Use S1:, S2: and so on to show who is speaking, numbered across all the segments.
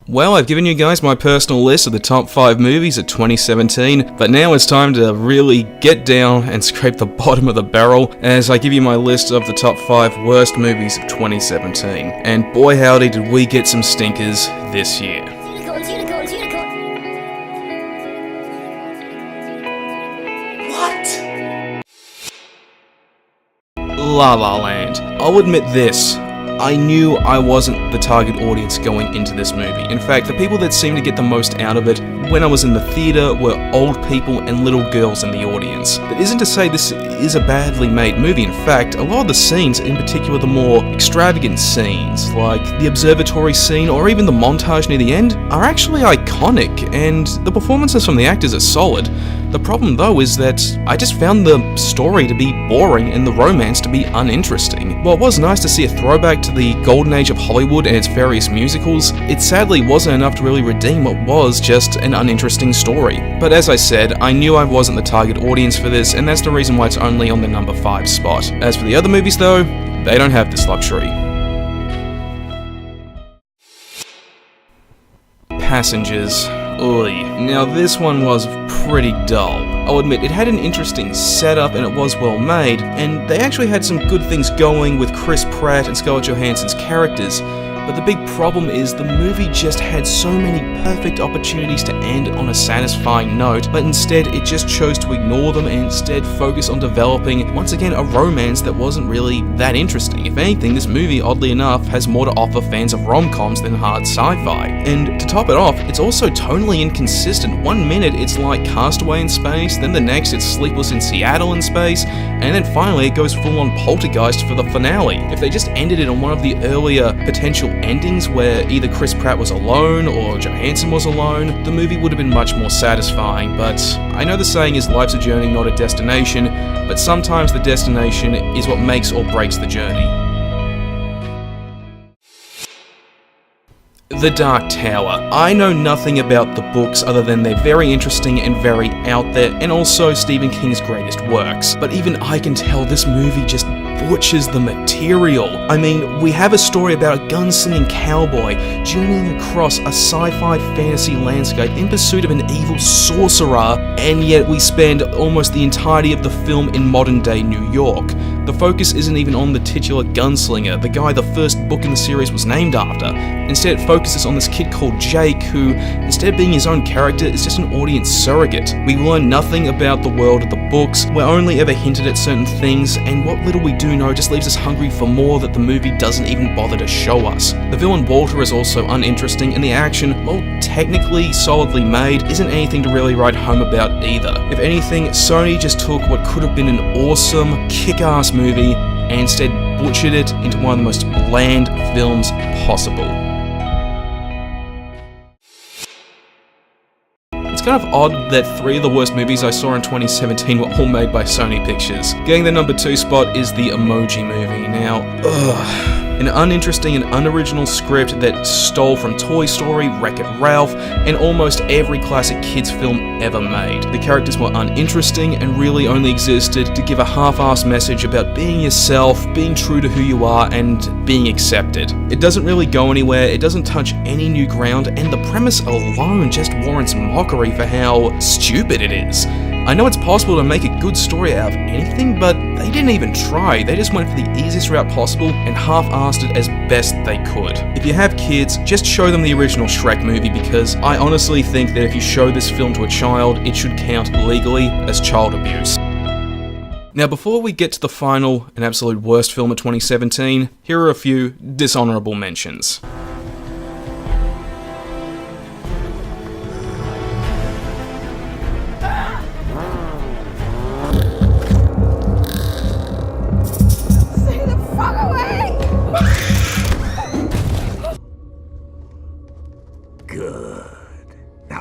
S1: Well, I've given you guys my personal list of the top 5 movies of 2017, but now it's time to really get down and scrape the bottom of the barrel as I give you my list of the top 5 worst movies of 2017. And boy howdy did we get some stinkers this year. La La Land. I'll admit this. I knew I wasn't the target audience going into this movie. In fact, the people that seemed to get the most out of it when I was in the theater were old people and little girls in the audience. That isn't to say this is a badly made movie. In fact, a lot of the scenes, in particular the more extravagant scenes, like the observatory scene or even the montage near the end, are actually iconic, and the performances from the actors are solid. The problem though is that I just found the story to be boring and the romance to be uninteresting. While it was nice to see a throwback to the golden age of Hollywood and its various musicals, it sadly wasn't enough to really redeem what was just an uninteresting story. But as I said, I knew I wasn't the target audience for this, and that's the reason why it's only on the number 5 spot. As for the other movies though, they don't have this luxury. Passengers. Oy. Now this one was pretty dull. I'll admit, it had an interesting setup and it was well made, and they actually had some good things going with Chris Pratt and Scarlett Johansson's characters, but the big problem is the movie just had so many perfect opportunities to end on a satisfying note, but instead it just chose to ignore them and instead focus on developing, once again, a romance that wasn't really that interesting. If anything, this movie, oddly enough, has more to offer fans of rom-coms than hard sci-fi. And to top it off, it's also tonally inconsistent. One minute it's like Castaway in space, then the next it's Sleepless in Seattle in space, and then finally it goes full-on Poltergeist for the finale. If they just ended it on one of the earlier potential endings where either Chris Pratt was alone or Johansson was alone, the movie would have been much more satisfying. But I know the saying is life's a journey, not a destination, but sometimes the destination is what makes or breaks the journey. The Dark Tower. I know nothing about the books other than they're very interesting and very out there, and also Stephen King's greatest works, but even I can tell this movie just butchers the material. I mean, we have a story about a gunslinging cowboy journeying across a sci-fi fantasy landscape in pursuit of an evil sorcerer, and yet we spend almost the entirety of the film in modern-day New York. The focus isn't even on the titular gunslinger, the guy the first book in the series was named after. Instead, it focuses on this kid called Jake, who, instead of being his own character, is just an audience surrogate. We learn nothing about the world of the books, we're only ever hinted at certain things, and what little we do know just leaves us hungry for more that the movie doesn't even bother to show us. The villain Walter is also uninteresting, and the action, while technically solidly made, isn't anything to really write home about either. If anything, Sony just took what could have been an awesome, kick-ass movie and instead butchered it into one of the most bland films possible. It's kind of odd that 3 of the worst movies I saw in 2017 were all made by Sony Pictures. Getting the number 2 spot is the Emoji Movie. Now, an uninteresting and unoriginal script that stole from Toy Story, Wreck-It Ralph, and almost every classic kids film ever made. The characters were uninteresting and really only existed to give a half-assed message about being yourself, being true to who you are, and being accepted. It doesn't really go anywhere, it doesn't touch any new ground, and the premise alone just warrants mockery for how stupid it is. I know it's possible to make a good story out of anything, but they didn't even try. They just went for the easiest route possible and half-assed it as best they could. If you have kids, just show them the original Shrek movie, because I honestly think that if you show this film to a child, it should count legally as child abuse. Now, before we get to the final and absolute worst film of 2017, here are a few dishonorable mentions.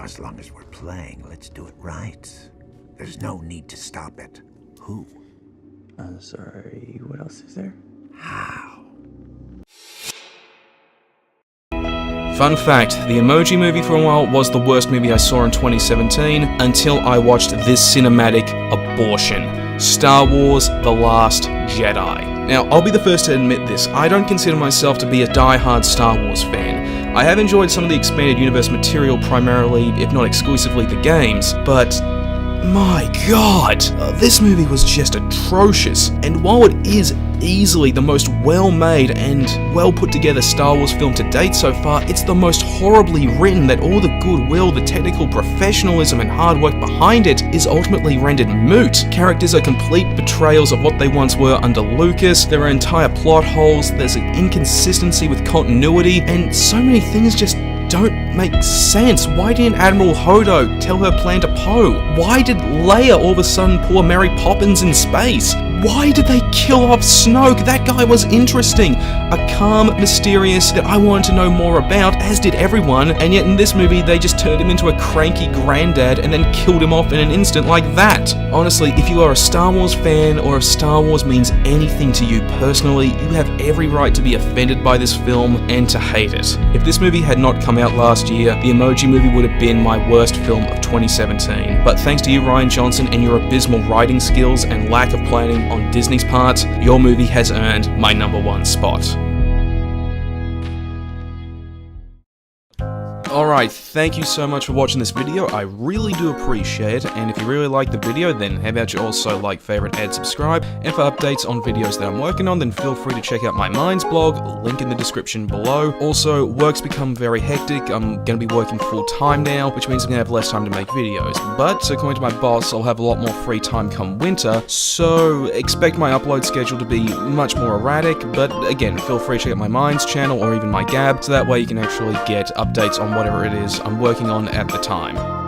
S2: As long as we're playing, let's do it right. There's no need to stop it. Who?
S3: Sorry, what else is there?
S2: How?
S1: Fun fact, the Emoji Movie for a while was the worst movie I saw in 2017 until I watched this cinematic abortion. Star Wars: The Last Jedi. Now, I'll be the first to admit this, I don't consider myself to be a die-hard Star Wars fan. I have enjoyed some of the expanded universe material, primarily, if not exclusively, the games, but my god, this movie was just atrocious. And while it is easily the most well-made and well-put-together Star Wars film to date so far, it's the most horribly written that all the goodwill, the technical professionalism and hard work behind it is ultimately rendered moot. Characters are complete betrayals of what they once were under Lucas, there are entire plot holes, there's an inconsistency with continuity, and so many things just don't make sense. Why didn't Admiral Hodo tell her plan to Poe? Why did Leia all of a sudden pour Mary Poppins in space? Why did they kill off Snoke? That guy was interesting. A calm, mysterious that I wanted to know more about, as did everyone, and yet in this movie they just turned him into a cranky granddad and then killed him off in an instant like that. Honestly, if you are a Star Wars fan or if Star Wars means anything to you personally, you have every right to be offended by this film and to hate it. If this movie had not come out last year, the Emoji Movie would have been my worst film of 2017. But thanks to you, Rian Johnson, and your abysmal writing skills and lack of planning on Disney's part, your movie has earned my #1 spot. Alright, thank you so much for watching this video, I really do appreciate it, and if you really like the video, then how about you also like, favorite, and subscribe, and for updates on videos that I'm working on, then feel free to check out my Minds blog, link in the description below. Also, work's become very hectic, I'm gonna be working full time now, which means I'm gonna have less time to make videos, but according to my boss, I'll have a lot more free time come winter, so expect my upload schedule to be much more erratic, but again, feel free to check out my Minds channel or even my Gab, so that way you can actually get updates on whatever it is I'm working on at the time.